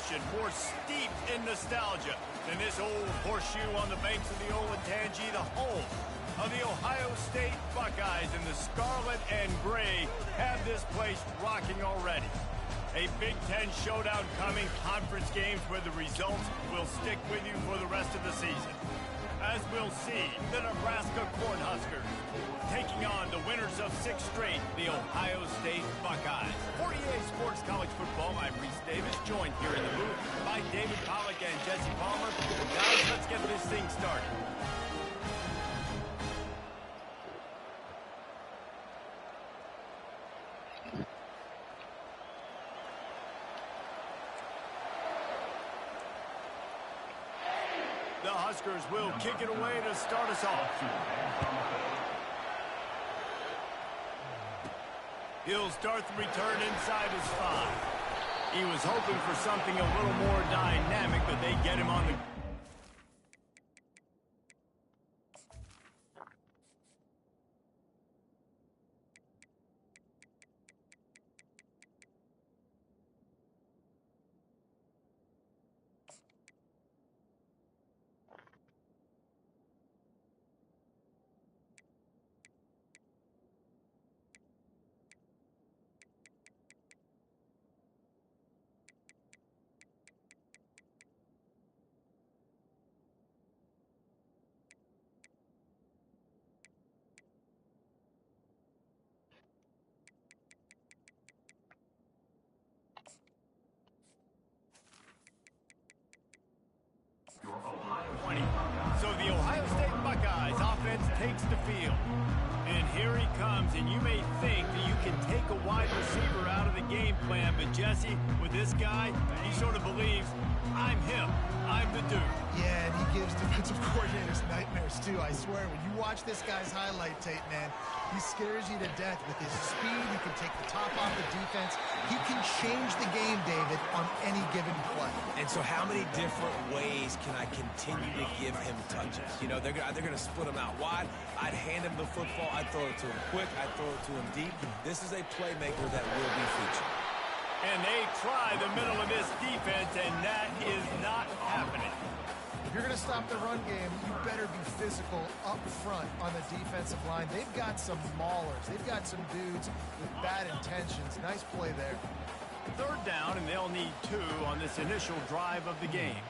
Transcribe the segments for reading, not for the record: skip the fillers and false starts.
tradition, more steeped in nostalgia than this old horseshoe on the banks of the Olentangy, the home of the Ohio State Buckeyes. And the scarlet and gray have this place rocking already. A Big Ten showdown coming, conference games where the results will stick with you for the rest of the season. As we'll see, the Nebraska Cornhuskers taking on the winners of 6 straight, the Ohio State Buckeyes. For EA Sports College Football, I'm Reese Davis, joined here in the booth by David Pollack and Jesse Palmer. Guys, let's get this thing started. The Huskers will kick it away to start us off. He'll start the return inside his 5. He was hoping for something a little more dynamic, but they get him on the... So the Ohio State Buckeyes offense takes the field. And here he comes, and you may think that you can take a wide receiver out of the game plan, but Jesse, with this guy, he sort of believes, I'm him, I'm the dude. Yeah, and he gives defensive coordinators nightmares too, I swear. When you watch this guy's highlight tape, man, he scares you to death with his speed. He can take the top off the defense. He can change the game, David, on any given play. And so how many different ways can I continue to give him touches? You know, they're going to split him out wide. I'd hand him the football. I'd throw it to him quick. I'd throw it to him deep. This is a playmaker that will be featured. And they try the middle of this defense, and that is not happening. If you're going to stop the run game, you better be physical up front on the defensive line. They've got some maulers. They've got some dudes with bad intentions. Nice play there. 3rd down, and they'll need 2 on this initial drive of the game.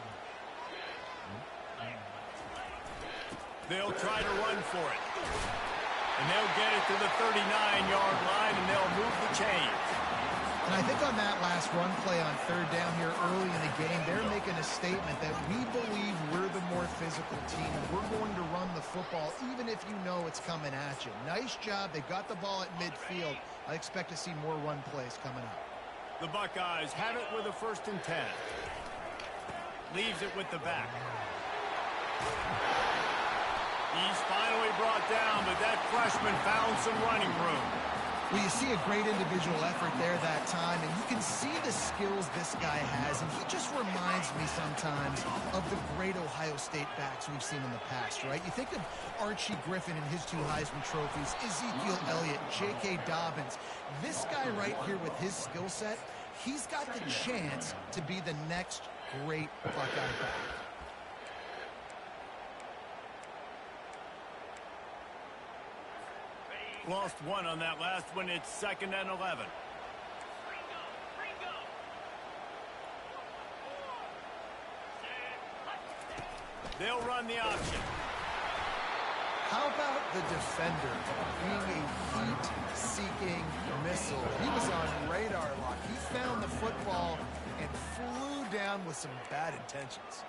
They'll try to run for it. And they'll get it to the 39-yard line, and they'll move the chains. And I think on that last run play on 3rd down here early in the game, they're making a statement that we believe we're the more physical team. We're going to run the football even if you know it's coming at you. Nice job. They got the ball at midfield. I expect to see more run plays coming up. The Buckeyes have it with a 1st and 10. Leaves it with the back. He's finally brought down, but that freshman found some running room. Well, you see a great individual effort there that time, and you can see the skills this guy has, and he just reminds me sometimes of the great Ohio State backs we've seen in the past, right? You think of Archie Griffin and his 2 Heisman trophies, Ezekiel Elliott, J.K. Dobbins. This guy right here with his skill set, he's got the chance to be the next great Buckeye back. Lost 1 on that last one. It's 2nd and 11. They'll run the option. How about the defender being a heat-seeking missile? He was on radar lock. He found the football and flew down with some bad intentions.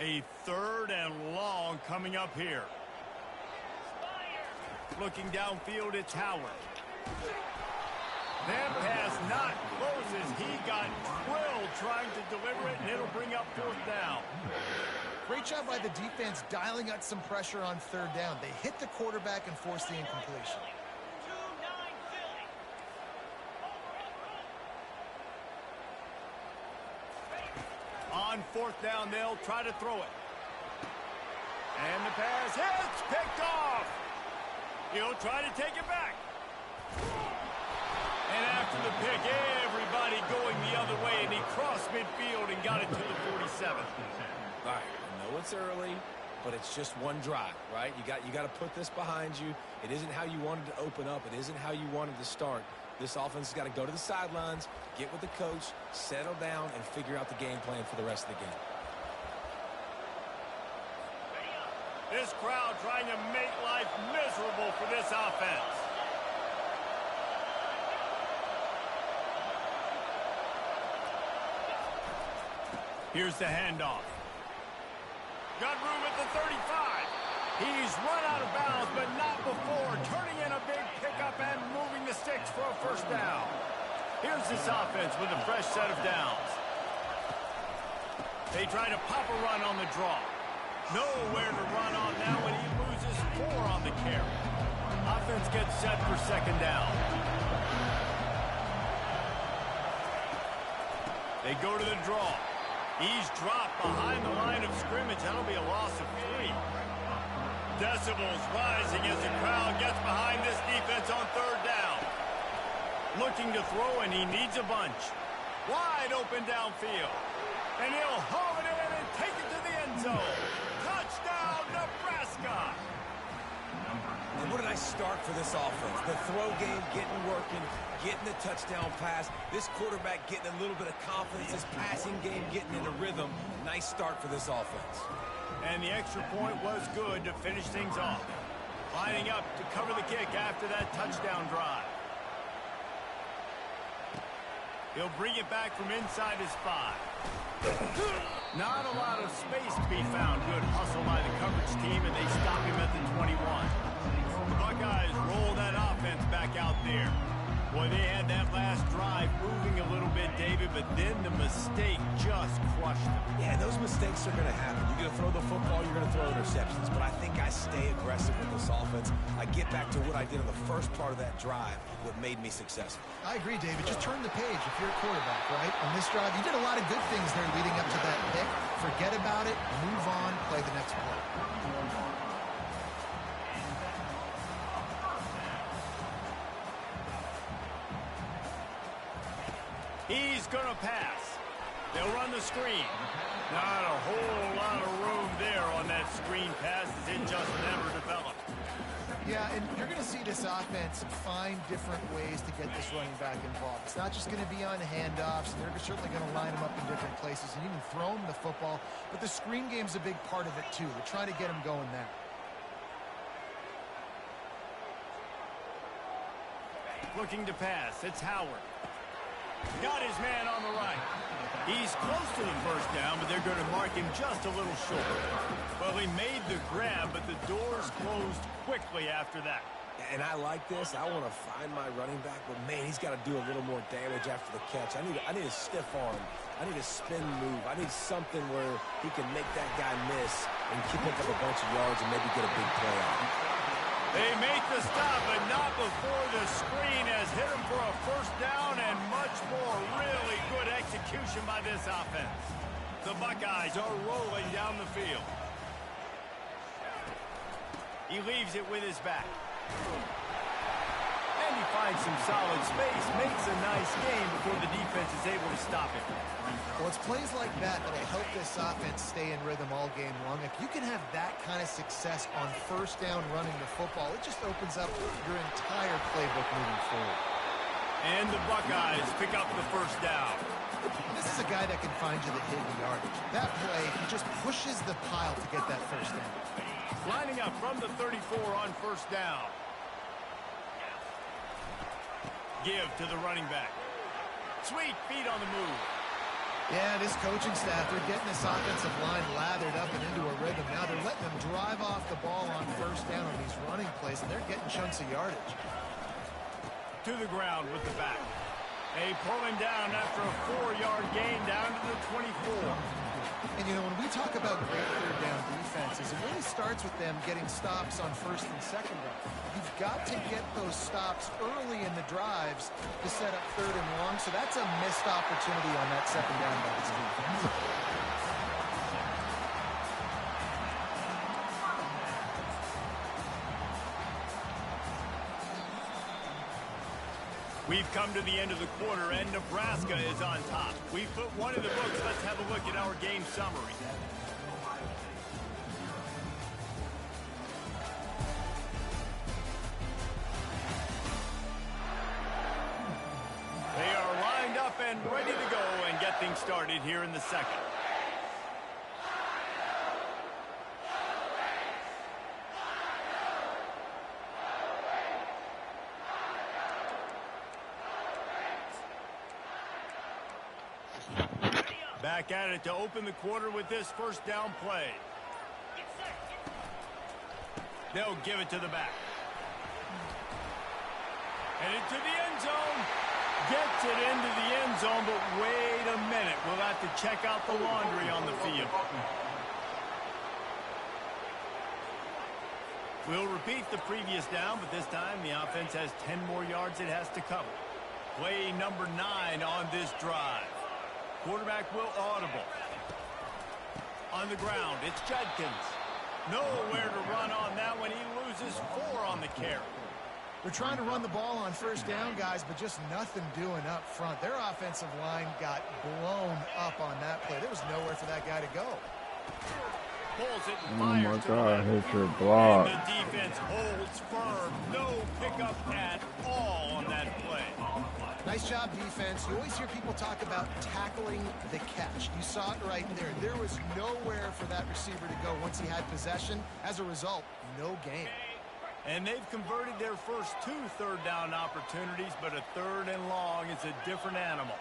A 3rd and long coming up here. Looking downfield, it's Howard. That pass not close as he got drilled trying to deliver it, and it'll bring up 4th down. Great job by the defense dialing up some pressure on 3rd down. They hit the quarterback and forced the incompletion. On 4th down, they'll try to throw it. And the pass hits, picked off. He'll try to take it back. And after the pick, everybody going the other way, and he crossed midfield and got it to the 47. All right, I know it's early, but it's just one drive, right? You got to put this behind you. It isn't how you wanted to open up. It isn't how you wanted to start. This offense has got to go to the sidelines, get with the coach, settle down, and figure out the game plan for the rest of the game. This crowd trying to make life miserable for this offense. Here's the handoff. Got room at the 35. He's run out of bounds, but not before turning in a big pickup and moving the sticks for a first down. Here's this offense with a fresh set of downs. They try to pop a run on the draw. Nowhere to run on now when he loses 4 on the carry. Offense gets set for second down. They go to the draw. He's dropped behind the line of scrimmage. That'll be a loss of 3. Decibels rising as the crowd gets behind this defense on third down. Looking to throw, and he needs a bunch. Wide open downfield. And he'll haul it in and take it to the end zone. Touchdown, Nebraska! And what did I start for this offense? The throw game getting working, getting the touchdown pass. This quarterback getting a little bit of confidence. This passing game getting in a rhythm. Nice start for this offense. And the extra point was good to finish things off. Lining up to cover the kick after that touchdown drive. He'll bring it back from inside his 5. Not a lot of space to be found. Good hustle by the coverage team, and they stop him at the 21. The Buckeyes roll that offense back out there. Boy, they had that last drive moving a little bit, David, but then the mistake just crushed them. Yeah, those mistakes are going to happen. You're going to throw the football, you're going to throw interceptions, but I think I stay aggressive with this offense. I get back to what I did in the first part of that drive, what made me successful. I agree, David. Just turn the page if you're a quarterback, right? On this drive, you did a lot of good things there leading up to that pick. Forget about it, move on, play the next play. He's going to pass. They'll run the screen. Not a whole lot of room there on that screen pass as it just never developed. Yeah, and you're going to see this offense find different ways to get this running back involved. It's not just going to be on handoffs, and they're certainly going to line him up in different places and even throw him the football. But the screen game's a big part of it, too. They're trying to get him going there. Looking to pass. It's Howard. Got his man on the right. He's close to the first down, but they're going to mark him just a little short. Well, he made the grab, but the doors closed quickly after that. And I like this. I want to find my running back, but, man, he's got to do a little more damage after the catch. I need a stiff arm. I need a spin move. I need something where he can make that guy miss and keep up a bunch of yards and maybe get a big play out. They make the stop, but not before the screen has hit him for a first down and much more. Really good execution by this offense. The Buckeyes are rolling down the field. He leaves it with his back. And he finds some solid space, makes a nice game before the defense is able to stop him. Well, it's plays like that that'll help this offense stay in rhythm all game long. If you can have that kind of success on first down running the football, it just opens up your entire playbook moving forward. And the Buckeyes pick up the first down. This is a guy that can find you the hidden yardage. That play, he just pushes the pile to get that first down. Lining up from the 34 on first down. Give to the running back. Sweet feet on the move. Yeah, this coaching staff, they're getting this offensive line lathered up and into a rhythm. Now they're letting them drive off the ball on first down on these running plays, and they're getting chunks of yardage. To the ground with the back. They pull him down after a 4-yard gain down to the 24. And, you know, when we talk about great third down defenses, it really starts with them getting stops on first and second down. You've got to get those stops early in the drives to set up third and long, so that's a missed opportunity on that second down by this defense. We've come to the end of the quarter, and Nebraska is on top. We've put one in the books. Let's have a look at our game summary. They are lined up and ready to go and get things started here in the second. Back at it to open the quarter with this first down play. They'll give it to the back. And into the end zone. Gets it into the end zone, but wait a minute. We'll have to check out the laundry on the field. We'll repeat the previous down, but this time the offense has 10 more yards it has to cover. Play number 9 on this drive. Quarterback will audible. On the ground, it's Judkins. Nowhere to run on that one. He loses 4 on the carry. They're trying to run the ball on first down, guys, but just nothing doing up front. Their offensive line got blown up on that play. There was nowhere for that guy to go. Pulls it and Oh fires my to God, the right. hit your block. And the defense holds firm. No pickup at all on that play. Nice job, defense. You always hear people talk about tackling the catch. You saw it right there. There was nowhere for that receiver to go once he had possession. As a result, no gain. And they've converted their first 2 third down opportunities, but a 3rd and long is a different animal.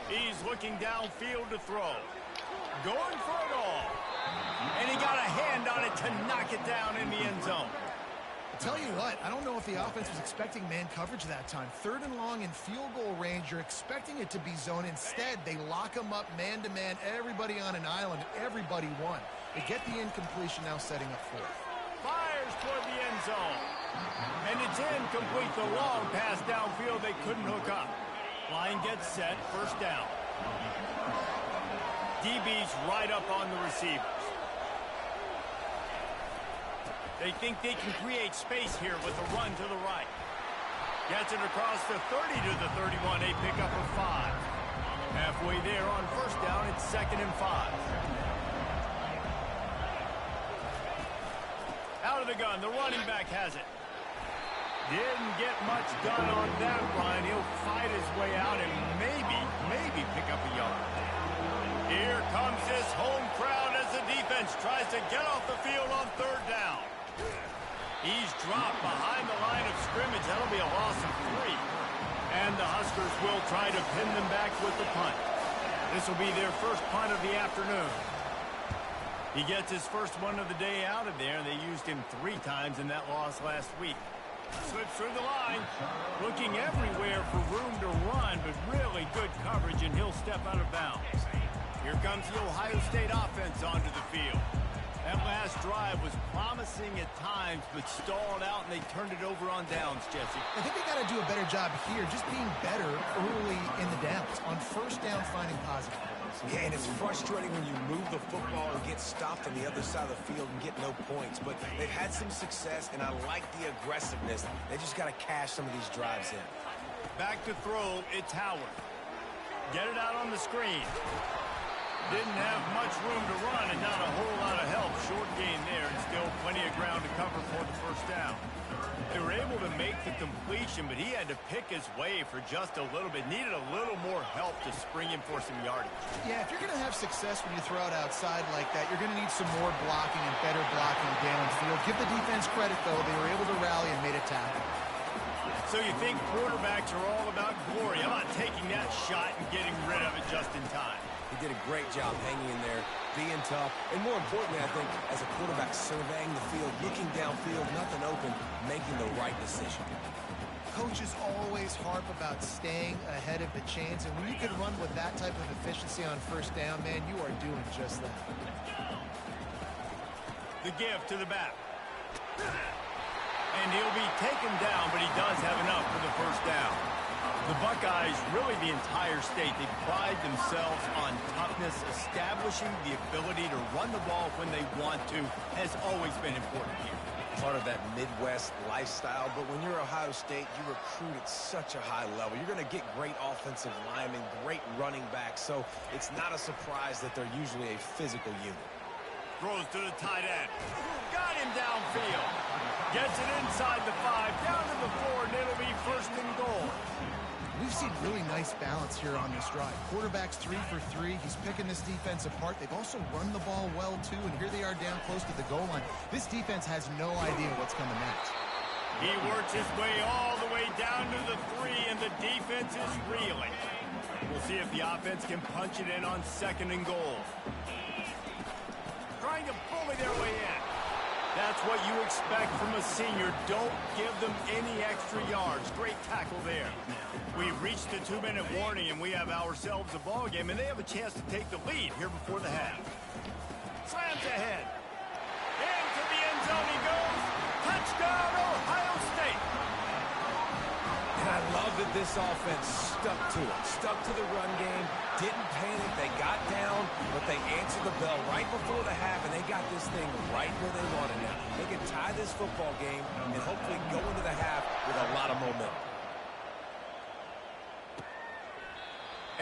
He's looking downfield to throw. Going for it all. And he got a hand on it to knock it down in the end zone. I'll tell you what, I don't know if the offense was expecting man coverage that time. 3rd and long in field goal range, you're expecting it to be zone. Instead, they lock them up man-to-man, everybody on an island, everybody won. They get the incompletion, now setting up 4th. Fires toward the end zone. And it's incomplete. The long pass downfield they couldn't hook up. Line gets set, first down. DB's right up on the receivers. They think they can create space here with a run to the right. Gets it across the 30 to the 31, a pickup of 5. Halfway there on first down, it's 2nd and 5. Out of the gun, the running back has it. Didn't get much done on that run. He'll fight his way out and maybe pick up a yard. Here comes this home crowd as the defense tries to get off the field on 3rd down. He's dropped behind the line of scrimmage. That'll be a loss of 3. And the Huskers will try to pin them back with the punt. This will be their first punt of the afternoon. He gets his first one of the day out of there. They used him 3 times in that loss last week. Slips through the line, looking everywhere for room to run, but really good coverage, and he'll step out of bounds. Here comes the Ohio State offense onto the field. That last drive was promising at times, but stalled out, and they turned it over on downs, Jesse. I think they got to do a better job here, just being better early in the downs. On first down, finding positive plays. Yeah, and it's frustrating when you move the football and get stopped on the other side of the field and get no points. But they've had some success, and I like the aggressiveness. They just got to cash some of these drives in. Back to throw, it's Howard. Get it out on the screen. Didn't have much room to run and not a whole lot of help. Short gain there and still plenty of ground to cover for the first down. They were able to make the completion, but he had to pick his way for just a little bit. Needed a little more help to spring him for some yardage. Yeah, if you're going to have success when you throw it outside like that, you're going to need some more blocking and better blocking downfield. Give the defense credit, though. They were able to rally and made a tackle. So you think quarterbacks are all about glory. How about taking that shot and getting rid of it just in time? He did a great job hanging in there, being tough, and more importantly, I think, as a quarterback, surveying the field, looking downfield, nothing open, making the right decision. Coaches always harp about staying ahead of the chains, and when you can run with that type of efficiency on first down, man, you are doing just that. The give to the back. And he'll be taken down, but he does have enough for the first down. The Buckeyes, really the entire state, they pride themselves on toughness. Establishing the ability to run the ball when they want to has always been important here. part of that Midwest lifestyle, but when you're Ohio State, you recruit at such a high level. You're going to get great offensive linemen, great running backs, so it's not a surprise that they're usually a physical unit. Throws to the tight end. Got him downfield. Gets it inside the 5, down to the 4, and it'll be 1st and goal. We've seen really nice balance here on this drive. Quarterback's 3 for 3. He's picking this defense apart. They've also run the ball well, too, and here they are down close to the goal line. This defense has no idea what's coming next. He works his way all the way down to the 3, and the defense is reeling. We'll see if the offense can punch it in on 2nd and goal. Trying to bully their way in. That's what you expect from a senior. Don't give them any extra yards. Great tackle there. We've reached the 2-minute warning, and we have ourselves a ball game, and they have a chance to take the lead here before the half. Slams ahead. Into the end zone he goes. Touchdown, Ohio State. And I love that this offense stuck to it, stuck to the run game, didn't panic. They got down, but they answered the bell right before the half, and they got this thing right where they wanted it. They can tie this football game and hopefully go into the half with a lot of momentum.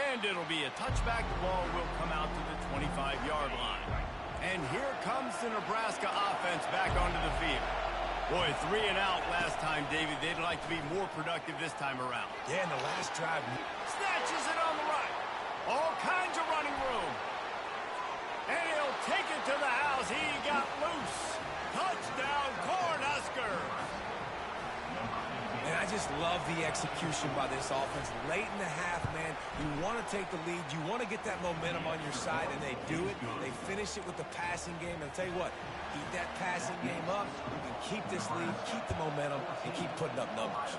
And it'll be a touchback. The ball will come out to the 25-yard line. And here comes the Nebraska offense back onto the field. Boy, 3 and out last time, David. They'd like to be more productive this time around. Yeah, in the last drive. Snatches it on the right. All kinds of running room. And he'll take it to the house. He got loose. Touchdown, Cornhuskers. And I just love the execution by this offense. Late in the half, man, you want to take the lead. You want to get that momentum on your side, and they do it. They finish it with the passing game. And I'll tell you what, keep that passing game up. You can keep this lead, keep the momentum, and keep putting up numbers.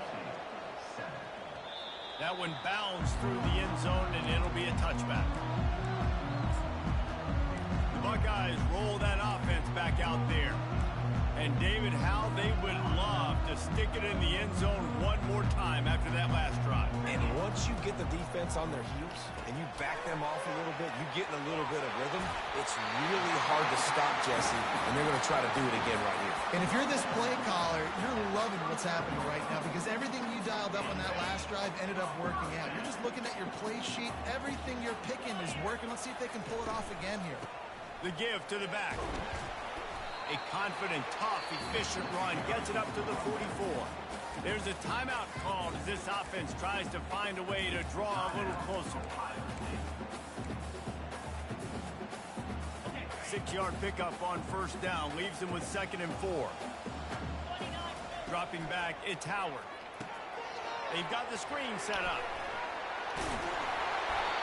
That one bounced through the end zone, and it'll be a touchback. The Buckeyes roll that offense back out there. And, David, how they would love to stick it in the end zone one more time after that last drive. And once you get the defense on their heels and you back them off a little bit, you get in a little bit of rhythm, it's really hard to stop, Jesse, and they're going to try to do it again right here. And if you're this play caller, you're loving what's happening right now because everything you dialed up on that last drive ended up working out. You're just looking at your play sheet. Everything you're picking is working. Let's see if they can pull it off again here. The give to the back. A confident, tough, efficient run gets it up to the 44. There's a timeout called as this offense tries to find a way to draw a little closer. 6-yard pickup on 1st down leaves him with 2nd and 4. Dropping back, it's Howard. They've got the screen set up.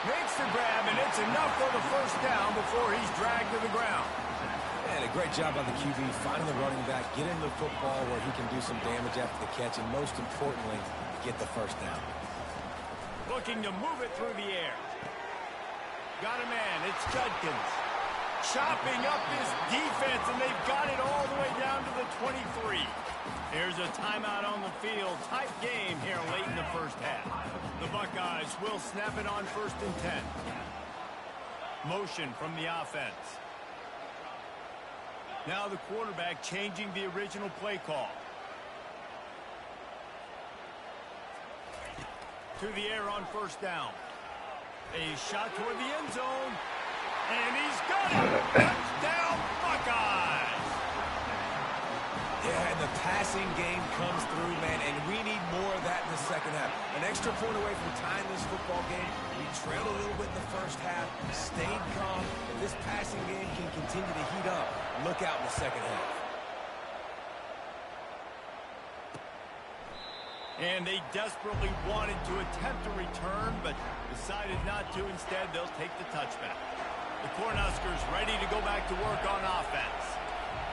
Makes the grab, and it's enough for the 1st down before he's dragged to the ground. And a great job by the QB, finding the running back, get him the football where he can do some damage after the catch, and most importantly, get the 1st down. Looking to move it through the air. Got a man, it's Judkins. Chopping up this defense, and they've got it all the way down to the 23. There's a timeout on the field. Tight game here late in the 1st half. The Buckeyes will snap it on 1st and 10. Motion from the offense. Now the quarterback changing the original play call. To the air on 1st down. A shot toward the end zone. And he's got it. Touchdown, Buckeyes. Yeah, and the passing game comes through, man, and we need more of that in the 2nd half. An extra point away from tying this football game. We trailed a little bit in the 1st half, stayed calm, and this passing game can continue to heat up. Look out in the 2nd half. And they desperately wanted to attempt a return, but decided not to. Instead, they'll take the touchback. The Cornhuskers ready to go back to work on offense.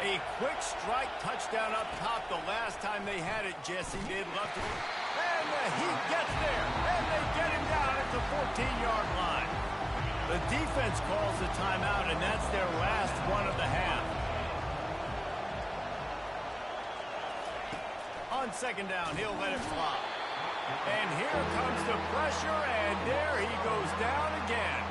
A quick strike touchdown up top the last time they had it, Jesse. They'd love to. And he gets there. And they get him down at the 14-yard line. The defense calls the timeout, and that's their last one of the half. On 2nd down, he'll let it fly. And here comes the pressure, and there he goes down again.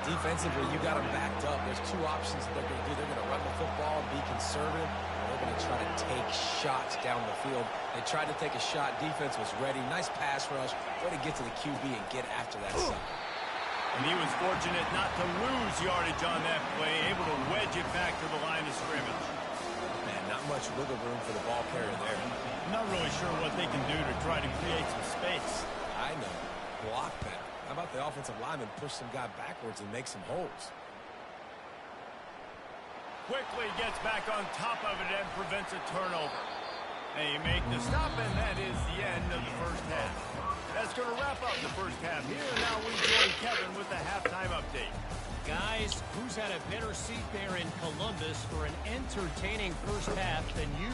defensively, you got them backed up. There's two options that they're going to do. They're going to run the football, be conservative, or they're going to try to take shots down the field. They tried to take a shot. Defense was ready. Nice pass rush. Way to get to the QB and get after that sucker. And he was fortunate not to lose yardage on that play, able to wedge it back to the line of scrimmage. Man, not much wiggle room for the ball carrier there. I'm not really sure what they can do to try to create some space. I know. Block better. How about the offensive lineman push some guy backwards and make some holes? Quickly gets back on top of it and prevents a turnover. And you make the stop, and that is the end of the first half. That's going to wrap up the first half here. Now we join Kevin with the halftime update. Guys, who's had a better seat there in Columbus for an entertaining first half than you?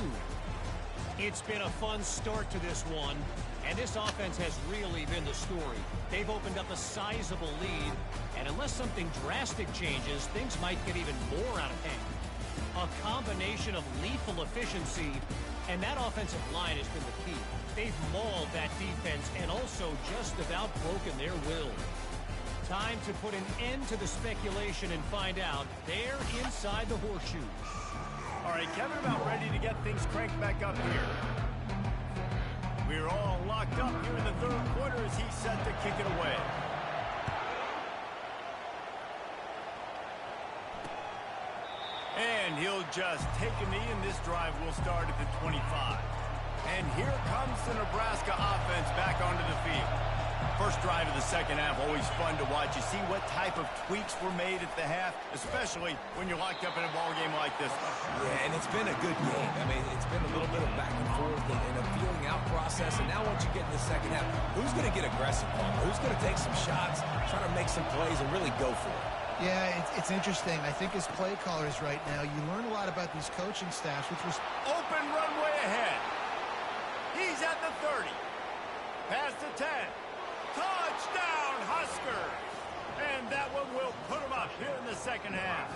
It's been a fun start to this one, and this offense has really been the story. They've opened up a sizable lead, and unless something drastic changes, things might get even more out of hand. A combination of lethal efficiency, and that offensive line has been the key. They've mauled that defense and also just about broken their will. Time to put an end to the speculation and find out they're inside the horseshoe. All right, Kevin, about ready to get things cranked back up here. We're all locked up here in the third quarter as he's set to kick it away. And he'll just take a knee, and this drive will start at the 25. And here comes the Nebraska offense back onto the field. First drive of the second half, always fun to watch. You see what type of tweaks were made at the half, especially when you're locked up in a ball game like this one. Yeah, and it's been a good game. I mean, it's been a little bit of back and forth and a feeling out process. And now once you get in the second half, who's going to get aggressive? Who's going to take some shots, try to make some plays, and really go for it? Yeah, it's interesting. I think as play callers right now, you learn a lot about these coaching staffs, which was open runway ahead. He's at the 30. Past the 10. Touchdown, Husker! And that one will put him up here in the second half.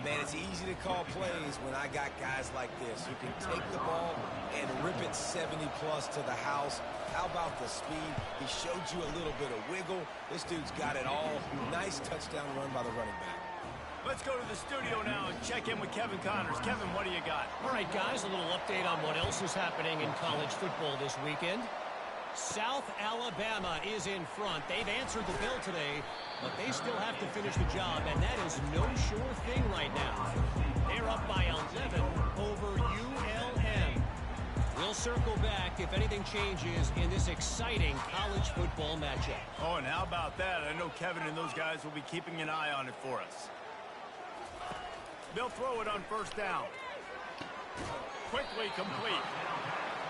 Man, it's easy to call plays when I got guys like this who can take the ball and rip it 70-plus to the house. How about the speed? He showed you a little bit of wiggle. This dude's got it all. Nice touchdown run by the running back. Let's go to the studio now and check in with Kevin Connors. Kevin, what do you got? All right, guys, a little update on what else is happening in college football this weekend. South Alabama is in front. They've answered the bell today, but they still have to finish the job, and that is no sure thing right now. They're up by 11 over ULM. We'll circle back if anything changes in this exciting college football matchup. Oh, and how about that? I know Kevin and those guys will be keeping an eye on it for us. They'll throw it on first down. Quickly complete.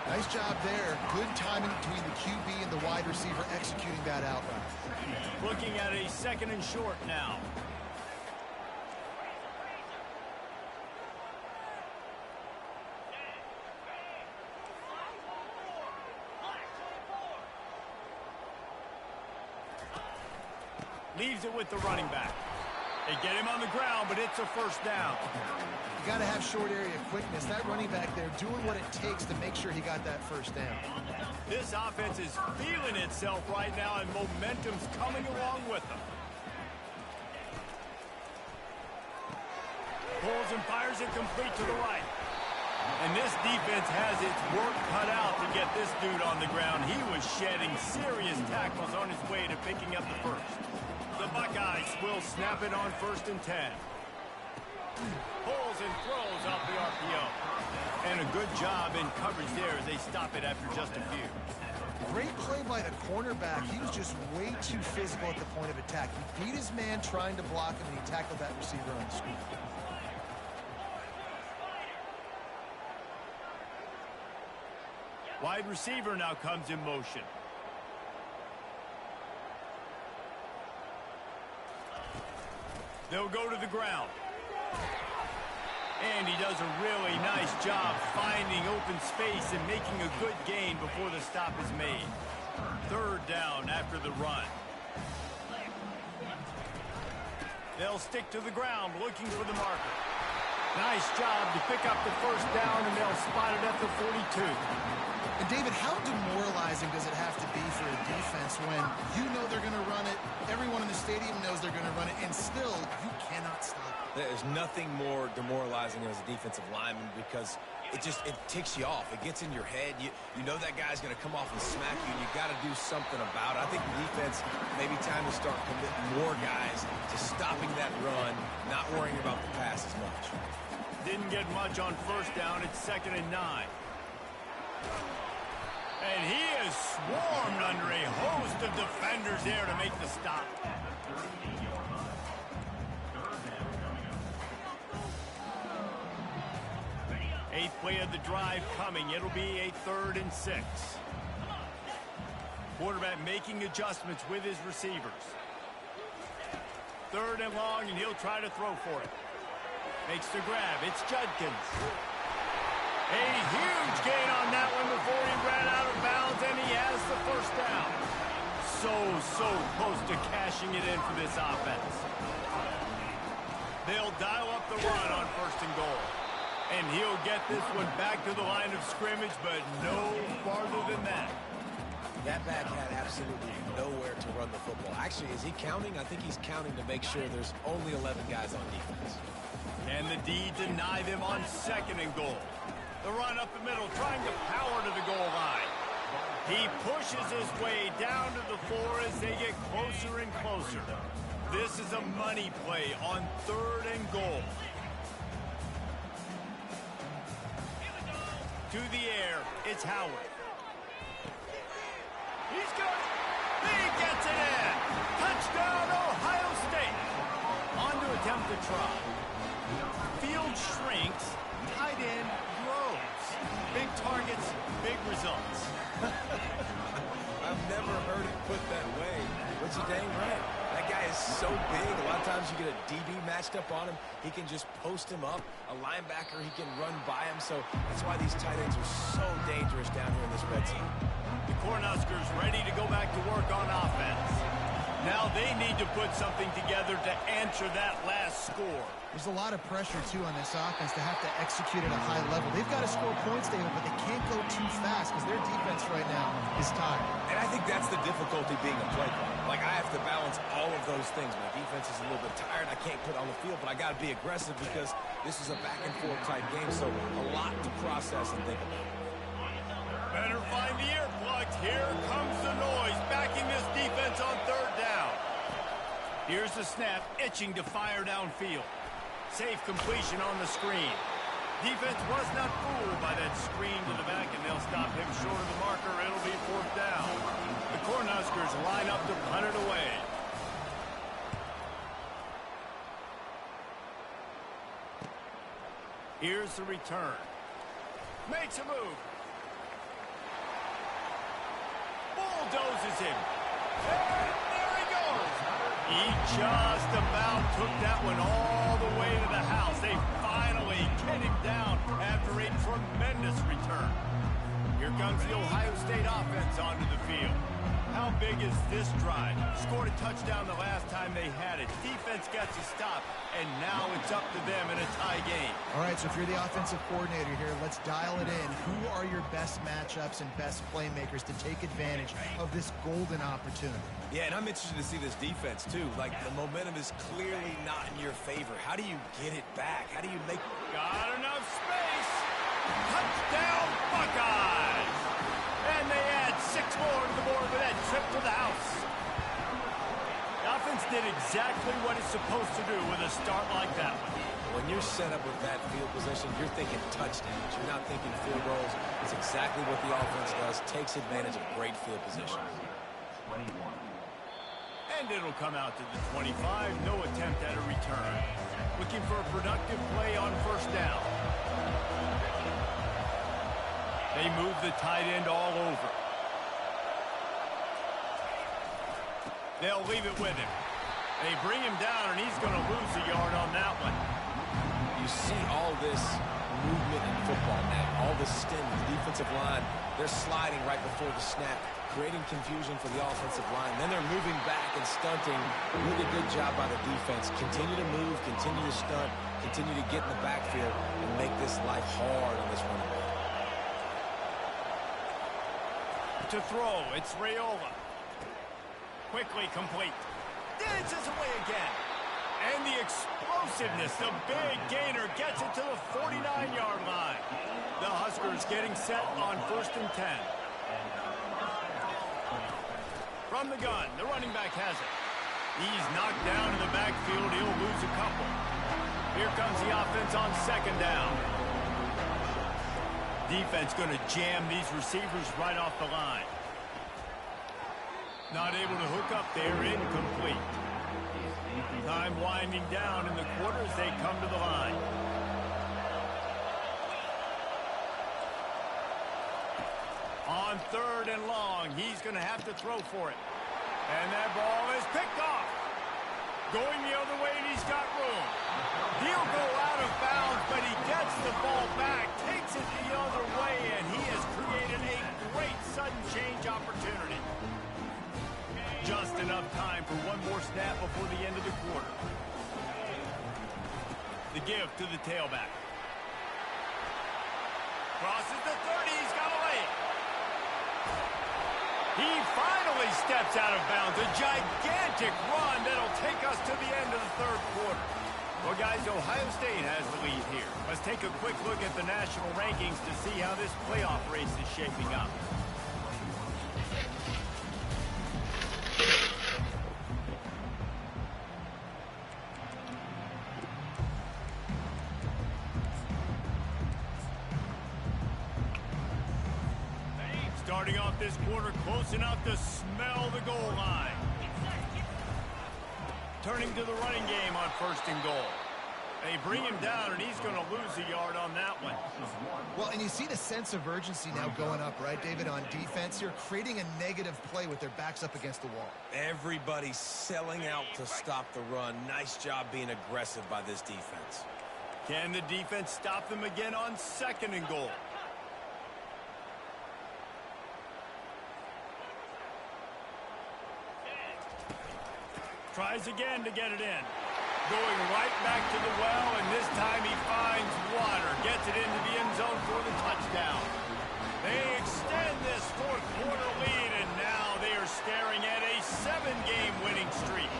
nice job there. Good timing between the QB and the wide receiver executing that out route. Looking at a second and short now. Leaves it with the running back. They get him on the ground, but it's a first down. You got to have short area quickness. That running back there doing what it takes to make sure he got that first down. This offense is feeling itself right now, and momentum's coming along with them. Pulls and fires it complete to the right. And this defense has its work cut out to get this dude on the ground. He was shedding serious tackles on his way to picking up the first. The Buckeyes will snap it on 1st and 10. Pulls and throws off the RPO. And a good job in coverage there as they stop it after just a few. Great play by the cornerback. He was just way too physical at the point of attack. He beat his man trying to block him, and he tackled that receiver on the screen. Wide receiver now comes in motion. They'll go to the ground. And he does a really nice job finding open space and making a good gain before the stop is made. 3rd down after the run. They'll stick to the ground looking for the marker. Nice job to pick up the first down, and they'll spot it at the 42. And David, how demoralizing does it have to be for a defense offense when you know they're going to run it, everyone in the stadium knows they're going to run it, and still you cannot stop it. There's nothing more demoralizing as a defensive lineman because it ticks you off. It gets in your head. You know that guy's going to come off and smack you, and you got to do something about it. I think the defense, maybe time to start committing more guys to stopping that run, not worrying about the pass as much. Didn't get much on first down. It's 2nd and 9. And he is swarmed under a host of defenders there to make the stop. Eighth play of the drive coming. It'll be a 3rd and 6. Quarterback making adjustments with his receivers. 3rd and long, and he'll try to throw for it. Makes the grab. It's Judkins. A huge gain on that one before he ran out of bounds, and he has the first down. So close to cashing it in for this offense. They'll dial up the run on 1st and goal. And he'll get this one back to the line of scrimmage, but no farther than that. That back had absolutely nowhere to run the football. Actually, is he counting? I think he's counting to make sure there's only 11 guys on defense. And the D deny them on 2nd and goal. The run up the middle, trying to power to the goal line. He pushes his way down to the floor as they get closer and closer. This is a money play on 3rd and goal. To the air, it's Howard. He's got it. He gets it in. Touchdown, Ohio State. On to attempt the try. Field shrinks. Tight end grows. Big targets, big results. I've never heard it put that way, but you're dang right. That guy is so big. A lot of times you get a DB matched up on him. He can just post him up. A linebacker, he can run by him. So that's why these tight ends are so dangerous down here in this red zone. The Cornhuskers ready to go back to work on offense. Now they need to put something together to answer that last score. There's a lot of pressure, too, on this offense to have to execute at a high level. They've got to score points, David, but they can't go too fast because their defense right now is tired. And I think that's the difficulty being a play caller. Like, I have to balance all of those things. My defense is a little bit tired. I can't put on the field, but I got to be aggressive because this is a back-and-forth type game, so a lot to process and think about. Better find the earplugs. Here comes the noise, backing this defense on 3rd down. Here's the snap, itching to fire downfield. Safe completion on the screen. Defense was not fooled by that screen to the back, and they'll stop him short of the marker. It'll be 4th down. The Cornhuskers line up to punt it away. Here's the return. Makes a move. Bulldozes him. And there he goes. He just about took that one all the way to the house. They finally get him down after a tremendous return. Here comes the Ohio State offense onto the field. How big is this drive? Scored a touchdown the last time they had it. Defense gets a stop, and now it's up to them in a tie game. All right, so if you're the offensive coordinator here, let's dial it in. Who are your best matchups and best playmakers to take advantage of this golden opportunity? Yeah, and I'm interested to see this defense, too. Like, the momentum is clearly not in your favor. How do you get it back? How do you make... Got enough space. Touchdown, Buckeyes. And they add 6 more to the board with that trip to the house. The offense did exactly what it's supposed to do with a start like that one. When you're set up with that field position, you're thinking touchdowns. You're not thinking field goals. It's exactly what the offense does. Takes advantage of great field position. And it'll come out to the 25. No attempt at a return. Looking for a productive play on 1st down. They move the tight end all over. They'll leave it with him. They bring him down, and he's going to lose a yard on that one. You see all this movement in football now. All the stim, the defensive line, they're sliding right before the snap, creating confusion for the offensive line. Then they're moving back and stunting. Really good job by the defense. Continue to move, continue to stunt, continue to get in the backfield, and make this life hard on this running back. To throw, it's Raiola. Quickly complete. Dances away again. And the explosiveness, the big gainer gets it to the 49-yard line. The Huskers getting set on 1st and 10. From the gun, the running back has it. He's knocked down in the backfield. He'll lose a couple. Here comes the offense on 2nd down. Defense going to jam these receivers right off the line. Not able to hook up there, incomplete. Time winding down in the quarter as they come to the line. On 3rd and long, he's going to have to throw for it. And that ball is picked off. Going the other way, and he's got room. He'll go out of bounds, but he gets the ball back, takes it the other way, and he has created a great sudden change opportunity. Just enough time for one more snap before the end of the quarter. The give to the tailback. Crosses the 30. He's got a lay. He finally steps out of bounds. A gigantic run that'll take us to the end of the 3rd quarter. Well, guys, Ohio State has the lead here. Let's take a quick look at the national rankings to see how this playoff race is shaping up. Starting off this quarter close enough to smell the goal line. Turning to the running game on 1st and goal. They bring him down, and he's going to lose a yard on that one. Well, and you see the sense of urgency now going up, right, David, on defense here, creating a negative play with their backs up against the wall. Everybody's selling out to stop the run. Nice job being aggressive by this defense. Can the defense stop them again on 2nd and goal? Tries again to get it in. Going right back to the well, and this time he finds water. Gets it into the end zone for the touchdown. They extend this 4th quarter lead, and now they are staring at a 7-game winning streak.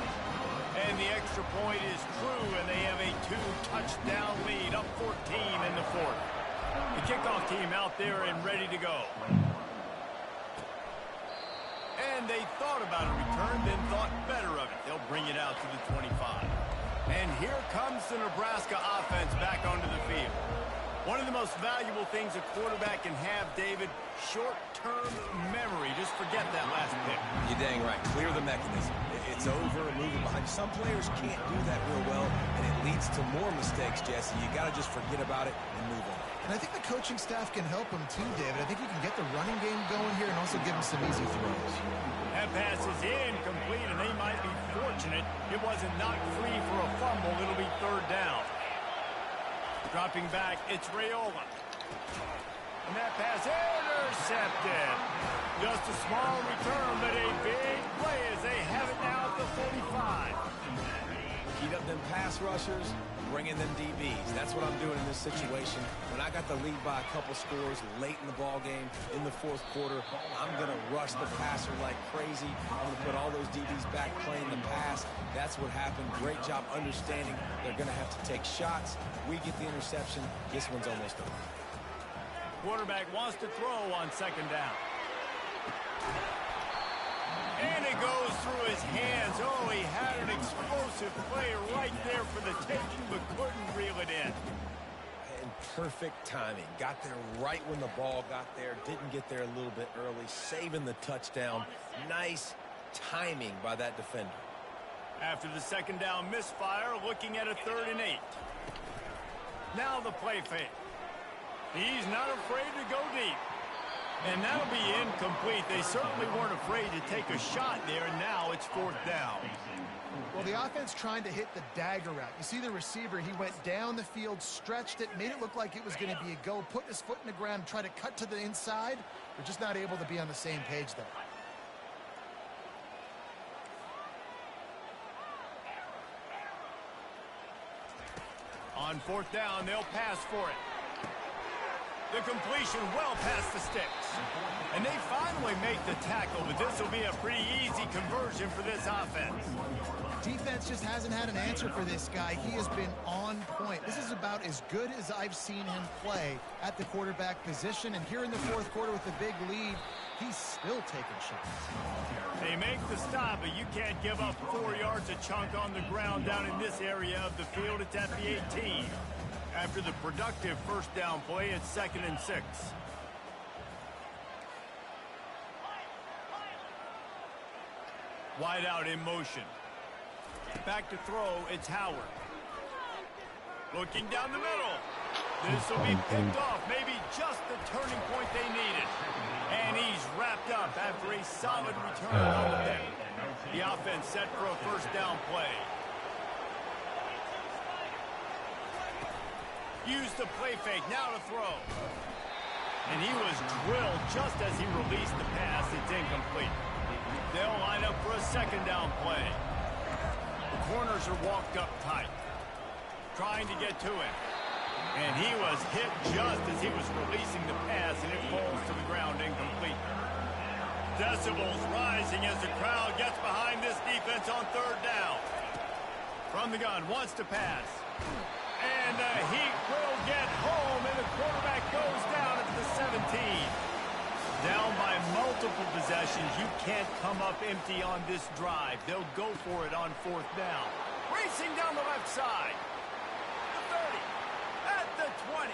And the extra point is true, and they have a 2-touchdown lead, up 14 in the 4th. The kickoff team out there and ready to go. And they thought about a return, then thought better of it. They'll bring it out to the 25. And here comes the Nebraska offense back onto the field. One of the most valuable things a quarterback can have, David, short-term memory. Just forget that last pick. You're dang right. Clear the mechanism. It's over, moving behind. Some players can't do that real well, and it leads to more mistakes, Jesse. You got to just forget about it and move on. And I think the coaching staff can help him too, David. I think he can get the running game going here and also give him some easy throws. That pass is incomplete, and they might be fortunate it wasn't knocked free for a fumble. It'll be 3rd down. Dropping back, it's Raiola. And that pass intercepted. Just a small return, but a big play as they have it now at the 45. Heat up them pass rushers, bring in them DBs. That's what I'm doing in this situation. When I got the lead by a couple scores late in the ball game, in the 4th quarter, I'm going to rush the passer like crazy. I'm going to put all those DBs back playing the pass. That's what happened. Great job understanding they're going to have to take shots. We get the interception. This one's almost over. Quarterback wants to throw on 2nd down. And it goes through his hands. Oh, he had an explosive play right there for the taking, but couldn't reel it in. And perfect timing. Got there right when the ball got there. Didn't get there a little bit early. Saving the touchdown. Nice timing by that defender. After the 2nd down misfire, looking at a 3rd and 8. Now the play fake. He's not afraid to go deep. And that'll be incomplete. They certainly weren't afraid to take a shot there, and now it's 4th down. Well, the offense trying to hit the dagger route. You see the receiver, he went down the field, stretched it, made it look like it was going to be a go, put his foot in the ground, try to cut to the inside. They're just not able to be on the same page there. On 4th down, they'll pass for it. The completion well past the sticks. And they finally make the tackle, but this will be a pretty easy conversion for this offense. Defense just hasn't had an answer for this guy. He has been on point. This is about as good as I've seen him play at the quarterback position. And here in the fourth quarter with a big lead, he's still taking shots. They make the stop, but you can't give up 4 yards a chunk on the ground down in this area of the field. It's at the 18. After the productive first down play, it's 2nd and 6. Wide out in motion. Back to throw, it's Howard. Looking down the middle. This will be picked off, maybe just the turning point they needed. And he's wrapped up after a solid return on the pick. The offense set for a first down play. Use the play fake, now to throw. And he was drilled just as he released the pass. It's incomplete. They'll line up for a second down play. The corners are walked up tight, trying to get to him. And he was hit just as he was releasing the pass, and it falls to the ground incomplete. Decibels rising as the crowd gets behind this defense on third down. From the gun, wants to pass. And the Heat will get home, and the quarterback goes down at the 17. Down by multiple possessions, you can't come up empty on this drive. They'll go for it on fourth down. Racing down the left side. The 30. At the 20.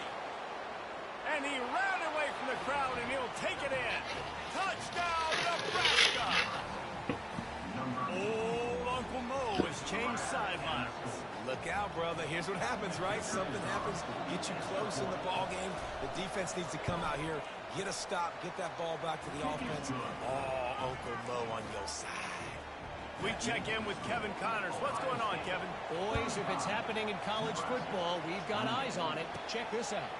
And he ran away from the crowd, and he'll take it in. Touchdown, Nebraska! Old Uncle Mo has changed sidelines. Look out, brother. Here's what happens, right? Something happens, get you close in the ball game. The defense needs to come out here, get a stop, get that ball back to the offense. Oh, Uncle Mo on your side. We check in with Kevin Connors. What's going on, Kevin? Boys, if it's happening in college football, we've got eyes on it. Check this out.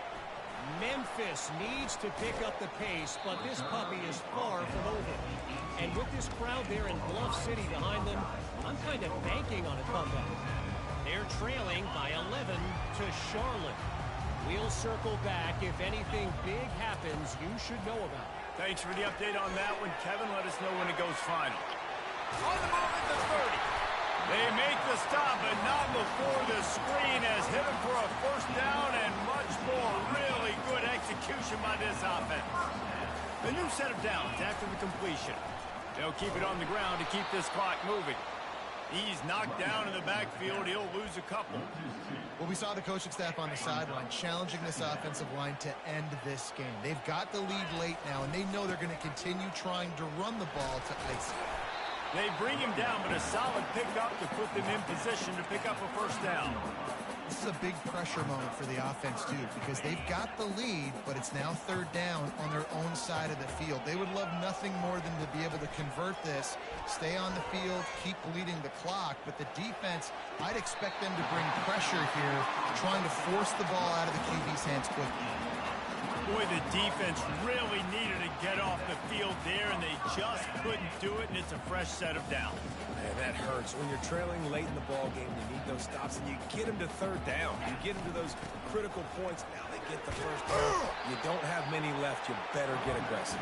Memphis needs to pick up the pace, but this puppy is far from over. And with this crowd there in Bluff City behind them, I'm kind of banking on a comeback. They're trailing by 11 to Charlotte. We'll circle back. If anything big happens, you should know about it. Thanks for the update on that one, Kevin. Let us know when it goes final. On the move at the 30. They make the stop, but not before the screen has hit him for a first down and much more. Really good execution by this offense. A new set of downs after the completion. They'll keep it on the ground to keep this clock moving. He's knocked down in the backfield. He'll lose a couple. Well, we saw the coaching staff on the sideline challenging this offensive line to end this game. They've got the lead late now, and they know they're going to continue trying to run the ball to ice it. They bring him down, but a solid pickup to put them in position to pick up a first down. This is a big pressure moment for the offense, too, because they've got the lead, but it's now third down on their own side of the field. They would love nothing more than to be able to convert this, stay on the field, keep bleeding the clock. But the defense, I'd expect them to bring pressure here, trying to force the ball out of the QB's hands quickly. Boy, the defense really needed to get off the field there, and they just couldn't do it, and it's a fresh set of downs. Man, that hurts. When you're trailing late in the ball game, you need those stops, and you get them to third down. You get them to those critical points. Now they get the first down. You don't have many left. You better get aggressive.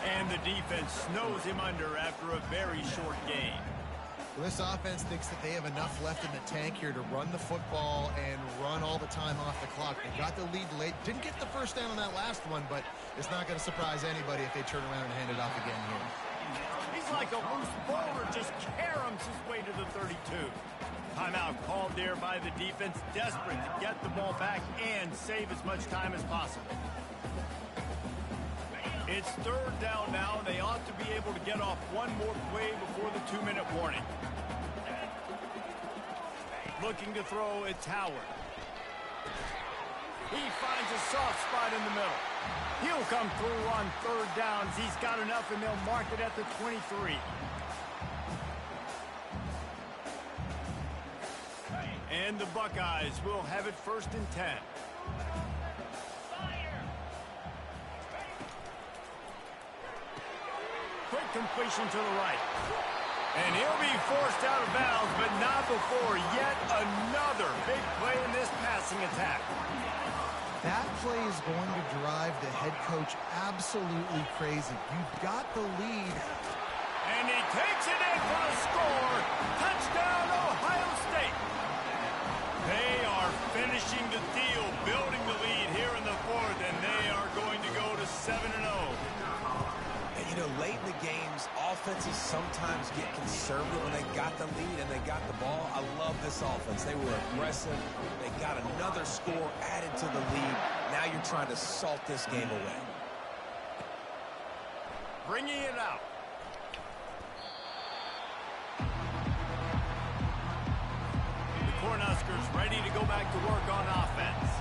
And the defense snows him under after a very short game. Well, this offense thinks that they have enough left in the tank here to run the football and run all the time off the clock. They got the lead late. Didn't get the first down on that last one, but it's not going to surprise anybody if they turn around and hand it off again here. He's like a loose boulder, just caroms his way to the 32. Timeout called there by the defense, desperate to get the ball back and save as much time as possible. It's third down now. They ought to be able to get off one more play before the 2-minute warning. Looking to throw, it's Howard. He finds a soft spot in the middle. He'll come through on third downs. He's got enough, and they'll mark it at the 23. And the Buckeyes will have it 1st and 10. Quick completion to the right. And he'll be forced out of bounds, but not before yet another big play in this passing attack. That play is going to drive the head coach absolutely crazy. You've got the lead. And he takes it in for the score. Touchdown, Ohio State. They are finishing the deal, building the lead here in the fourth, and they are going to go to 7-0. And, you know, late in the games, offenses sometimes get conservative when they got the lead and they got the ball. I love this offense. They were aggressive. They got another score added to the lead. Now you're trying to salt this game away. Bringing it out. Cornhuskers ready to go back to work on offense.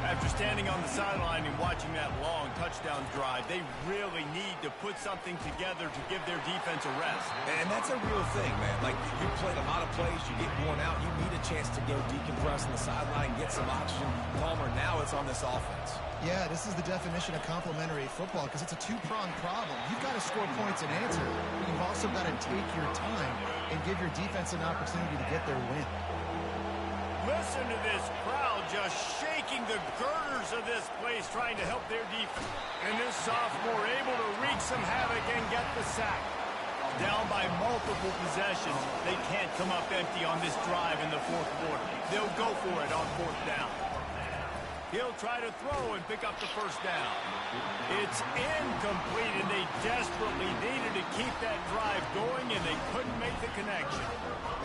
After standing on the sideline and watching that long touchdown drive, they really need to put something together to give their defense a rest. And that's a real thing, man. Like, you played a lot of plays, you get worn out, you need a chance to go decompress on the sideline, get some oxygen. Palmer, now it's on this offense. Yeah, this is the definition of complementary football because it's a two-pronged problem. You've got to score points and answer, but you've also got to take your time and give your defense an opportunity to get their win. Listen to this crowd just shaking the girders of this place, trying to help their defense. And this sophomore able to wreak some havoc and get the sack. Down by multiple possessions, they can't come up empty on this drive in the fourth quarter. They'll go for it on fourth down. He'll try to throw and pick up the first down. It's incomplete, and they desperately needed to keep that drive going, and they couldn't make the connection.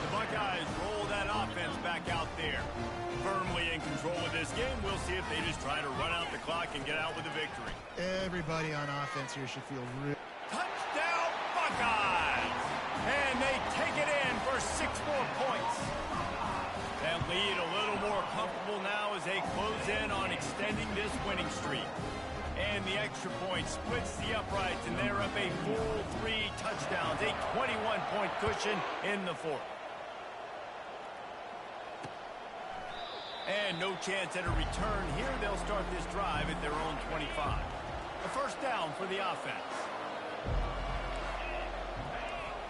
The Buckeyes roll that offense back out there. Firmly in control of this game. We'll see if they just try to run out the clock and get out with a victory. Everybody on offense here should feel real. Touchdown, Buckeyes! And they take it in for 6 more points. That lead a little more comfortable now as they close in on extending this winning streak. And the extra point splits the uprights, and they're up a full 3 touchdowns, a 21-point cushion in the fourth. And no chance at a return here. They'll start this drive at their own 25. A first down for the offense.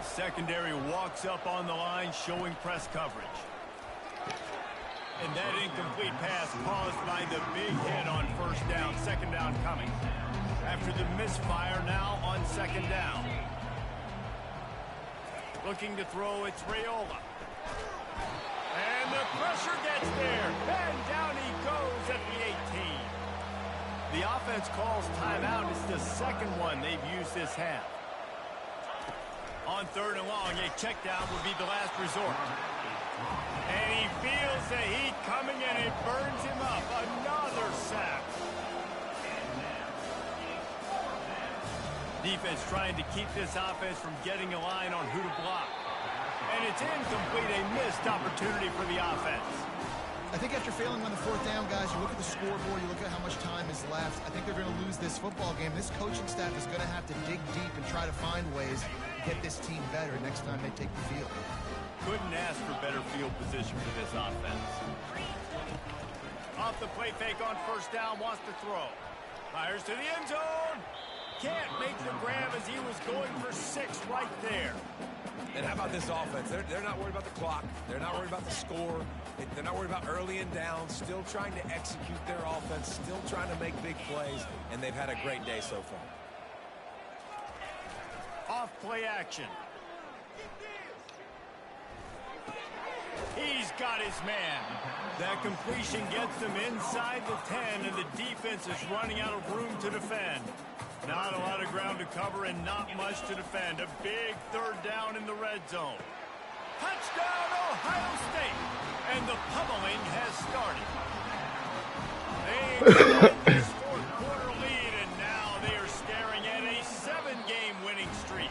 Secondary walks up on the line, showing press coverage. And that incomplete pass caused by the big hit on first down. Second down coming. After the misfire, now on second down. Looking to throw, it's Raiola. And the pressure gets there. And down he goes at the 18. The offense calls timeout. It's the second one they've used this half. On third and long, a check down would be the last resort. And he feels the heat coming, and it burns him up. Another sack. Defense trying to keep this offense from getting a line on who to block. And it's incomplete, a missed opportunity for the offense. I think after failing on the fourth down, guys, you look at the scoreboard, you look at how much time is left. I think they're going to lose this football game. This coaching staff is going to have to dig deep and try to find ways to get this team better next time they take the field. Couldn't ask for better field position for this offense. Off the play fake on first down, wants to throw. Fires to the end zone. Can't make the grab as he was going for 6 right there. And how about this offense? They're not worried about the clock. They're not worried about the score. They're not worried about early and down. Still trying to execute their offense. Still trying to make big plays. And they've had a great day so far. Off play action. He's got his man. That completion gets them inside the 10, and the defense is running out of room to defend. Not a lot of ground to cover and not much to defend. A big third down in the red zone. Touchdown, Ohio State. And the pummeling has started. They get this fourth quarter lead, and now they are staring at a 7-game winning streak.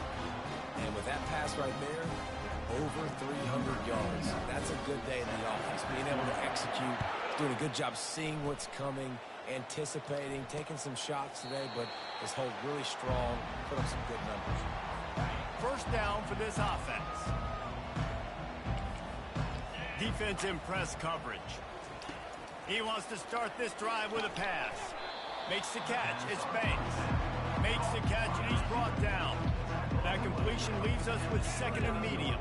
And with that pass right there, over 300 yards. That's a good day in the offense. Being able to execute, doing a good job seeing what's coming, anticipating, taking some shots today, but just hold really strong, put up some good numbers. First down for this offense. Defense in press coverage. He wants to start this drive with a pass. Makes the catch. It's Banks. Makes the catch, and he's brought down. That completion leaves us with second and medium.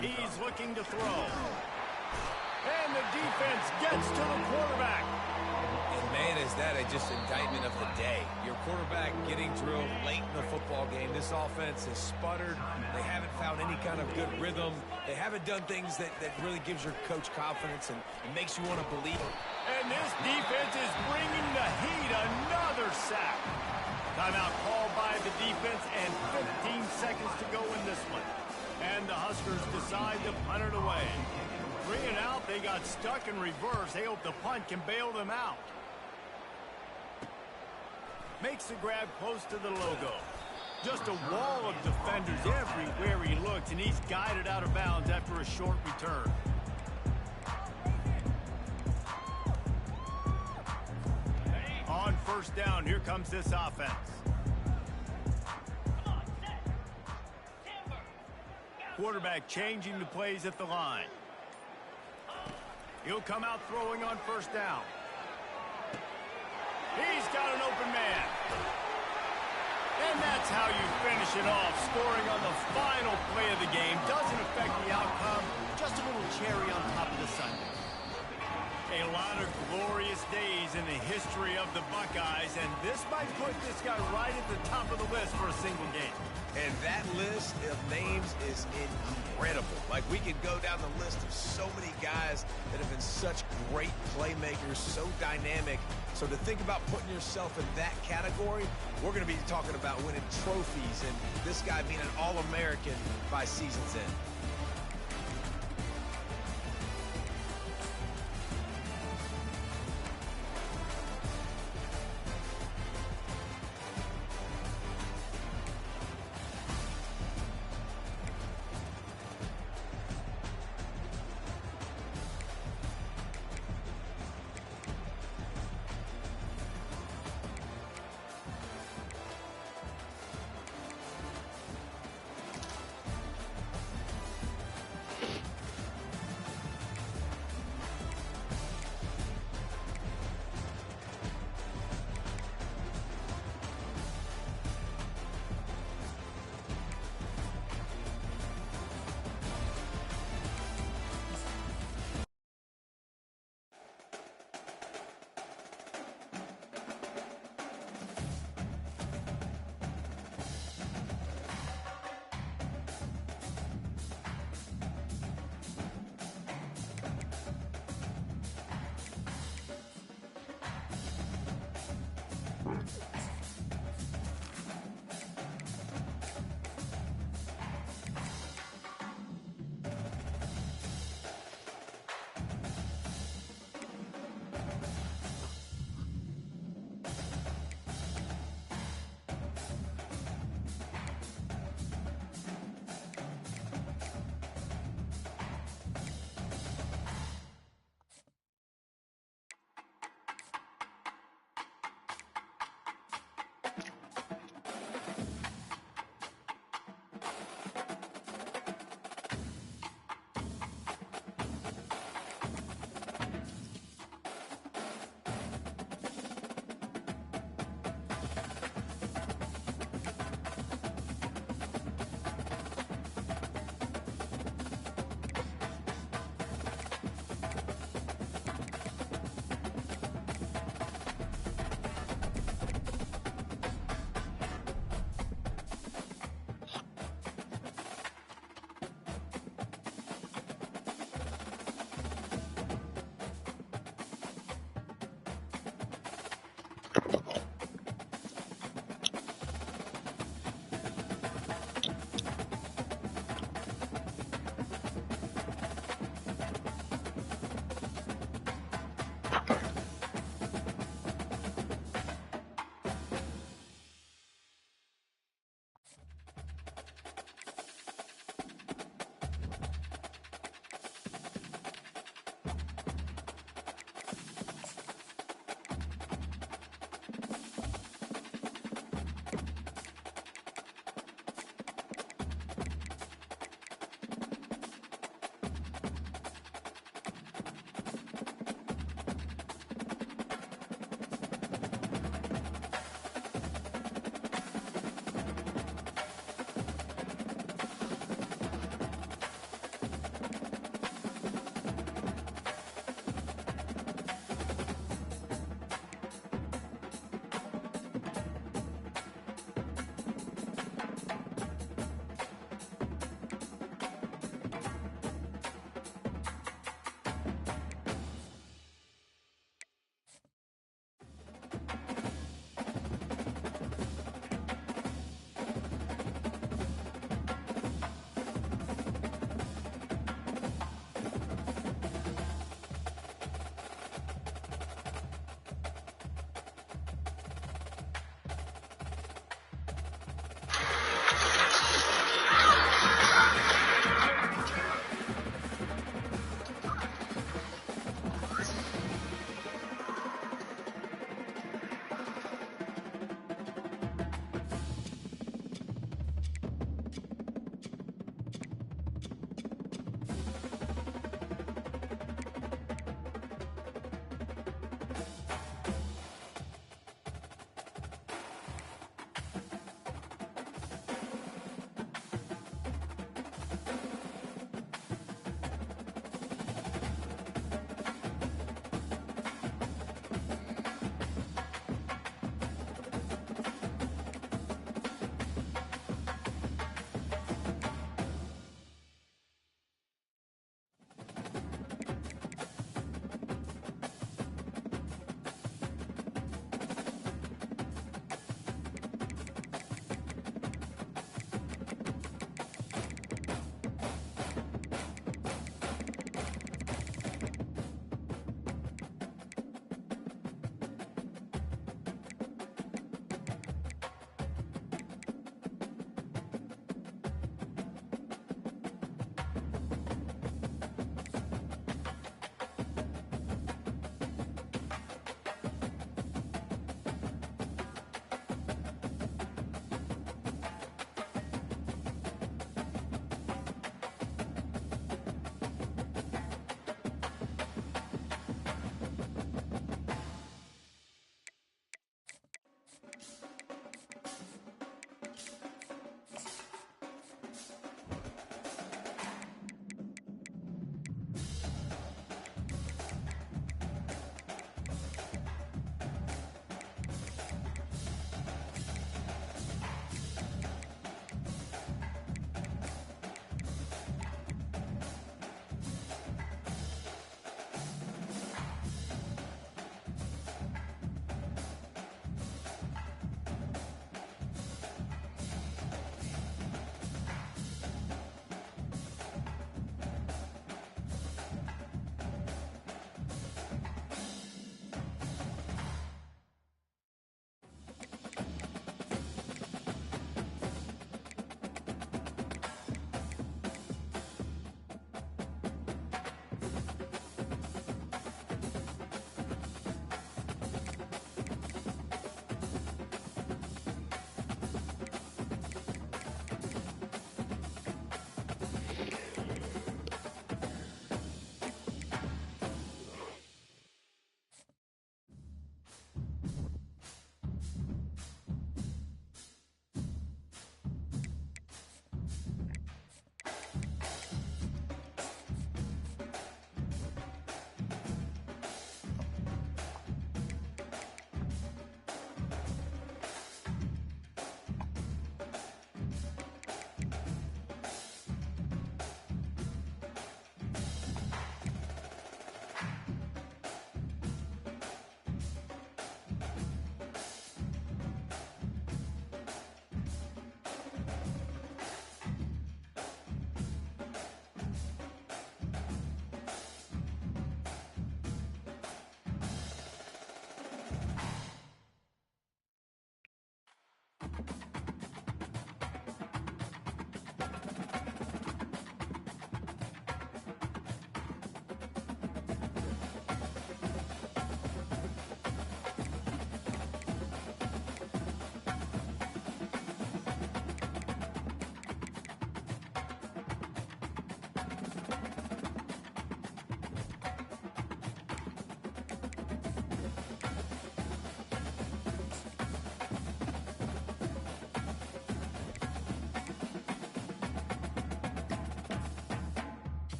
He's looking to throw. And the defense gets to the quarterback. And man, is that just indictment of the day. Your quarterback getting drilled late in the football game. This offense has sputtered. They haven't found any kind of good rhythm. They haven't done things that really gives your coach confidence and makes you want to believe it. And this defense is bringing the heat. Another sack. Timeout called by the defense and 15 seconds to go in this one. And the Huskers decide to punt it away. 3 and out, they got stuck in reverse. They hope the punt can bail them out. Makes the grab close to the logo. Just a wall of defenders everywhere he looks, and he's guided out of bounds after a short return. On first down, here comes this offense. Quarterback changing the plays at the line. He'll come out throwing on first down. He's got an open man. And that's how you finish it off. Scoring on the final play of the game doesn't affect the outcome. Just a little cherry on top of the Sunday. A lot of glorious days in the history of the Buckeyes, and this might put this guy right at the top of the list for a single game. And that list of names is incredible. Like, we could go down the list of so many guys that have been such great playmakers, so dynamic. So to think about putting yourself in that category, we're going to be talking about winning trophies and this guy being an All-American by season's end.